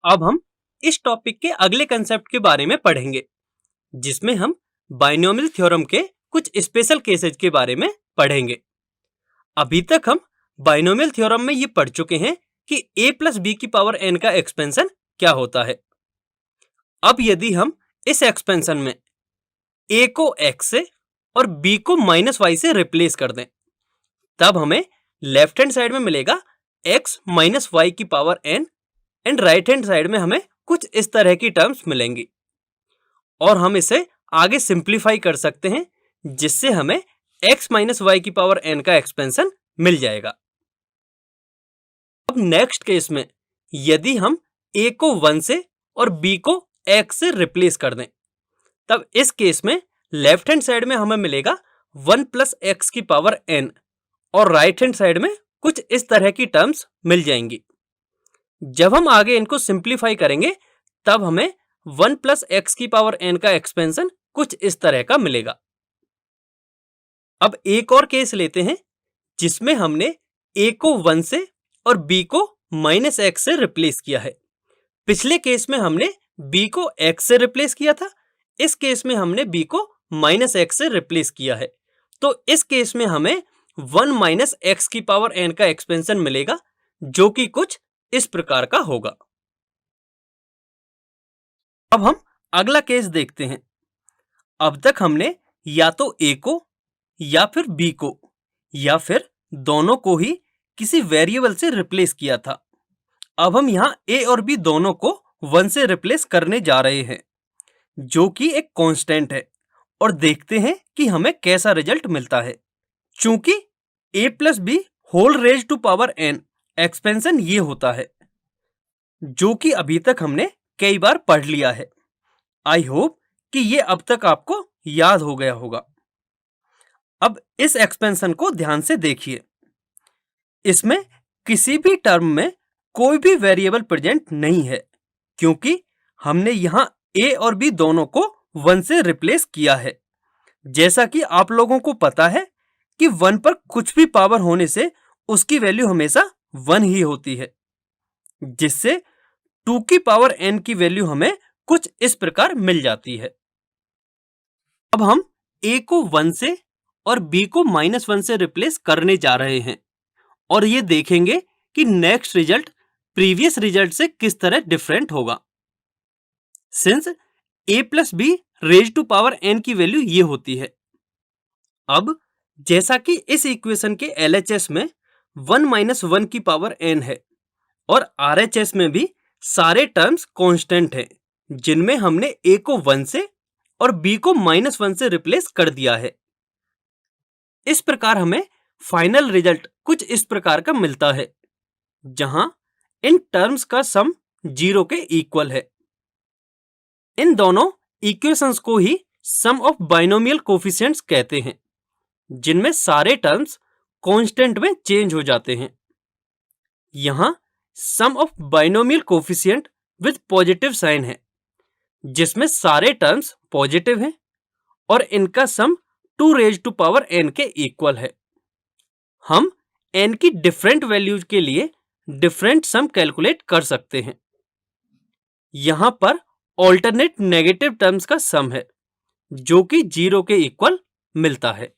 अब हम इस टॉपिक के अगले कंसेप्ट के बारे में पढ़ेंगे, जिसमें हम बाइनोमियल थ्योरम के कुछ स्पेशल केसेस के बारे में पढ़ेंगे। अभी तक हम बाइनोमियल थ्योरम में ये पढ़ चुके हैं कि a प्लस बी की पावर n का एक्सपेंशन क्या होता है। अब यदि हम इस एक्सपेंशन में a को x से और b को माइनस वाई से रिप्लेस कर दें, तब हमें लेफ्ट हैंड साइड में मिलेगा x माइनस वाई की power n and right hand side में हमें कुछ इस तरह की टर्म्स मिलेंगी और हम इसे आगे सिंप्लीफाई कर सकते हैं, जिससे हमें x माइनस वाई की पावर n का एक्सपेंशन मिल जाएगा। अब नेक्स्ट केस में यदि हम a को 1 से और b को x से रिप्लेस कर दें, तब इस केस में लेफ्ट हैंड साइड में हमें मिलेगा 1 प्लस x की पावर n और राइट हैंड साइड में कुछ इस तरह की टर्म्स मिल जाएंगी। जब हम आगे इनको सिंप्लीफाई करेंगे, तब हमें 1 प्लस x की पावर n का एक्सपेंशन कुछ इस तरह का मिलेगा। अब एक और केस लेते हैं, जिसमें हमने a को 1 से और b को माइनस x से रिप्लेस किया है। पिछले केस में हमने b को x से रिप्लेस किया था, इस केस में हमने b को माइनस x से रिप्लेस किया है। तो इस केस में हमें 1 माइनस x की पावर n का एक्सपेंशन मिलेगा, जो कि कुछ इस प्रकार का होगा। अब हम अगला केस देखते हैं। अब तक हमने या तो a को या फिर b को या फिर दोनों को ही किसी वेरिएबल से रिप्लेस किया था। अब हम यहाँ a और b दोनों को 1 से रिप्लेस करने जा रहे हैं, जो कि एक कांस्टेंट है, और देखते हैं कि हमें कैसा रिजल्ट मिलता है। चूंकि a plus B whole raise to power n expansion ये होता है, जो कि अभी तक हमने कई बार पढ़ लिया है। आई होप कि ये अब तक आपको याद हो गया होगा। अब इस एक्सपेंशन को ध्यान से देखिए। इसमें किसी भी टर्म में कोई भी वेरिएबल प्रेजेंट नहीं है, क्योंकि हमने यहाँ a और b दोनों को 1 से रिप्लेस किया है। जैसा कि आप लोगों को पता है कि 1 पर कुछ भी पावर होने से उसकी वैल्यू हमेशा 1 ही होती है, जिससे 2 की पावर n की वैल्यू हमें कुछ इस प्रकार मिल जाती है। अब हम a को 1 से और b को -1 से रिप्लेस करने जा रहे हैं, और ये देखेंगे कि नेक्स्ट रिजल्ट प्रीवियस रिजल्ट से किस तरह डिफरेंट होगा। Since a plus B raise to power n की वैल्यू ये होती है। अब जैसा कि इस इक्वेशन के LHS में 1 माइनस 1 की पावर n है, और RHS में भी सारे टर्म्स कांस्टेंट हैं, जिनमें हमने a को 1 से और b को -1 से रिप्लेस कर दिया है। इस प्रकार हमें फाइनल रिजल्ट कुछ इस प्रकार का मिलता है, जहां इन टर्म्स का सम 0 के इक्वल है। इन दोनों इक्वेशंस को ही सम ऑफ बाइनोमियल कोफिशिएंट्स कहते हैं, जिनमें सारे टर्म्स कांस्टेंट में चेंज हो जाते हैं। यहां sum of binomial coefficient with positive sign है, जिसमें सारे टर्म्स पॉजिटिव हैं और इनका sum 2 raise to power n के इक्वल है। हम n की डिफरेंट वैल्यूज के लिए डिफरेंट सम कैलकुलेट कर सकते हैं। यहां पर ऑल्टरनेट नेगेटिव टर्म्स का सम है, जो कि 0 के इक्वल मिलता है।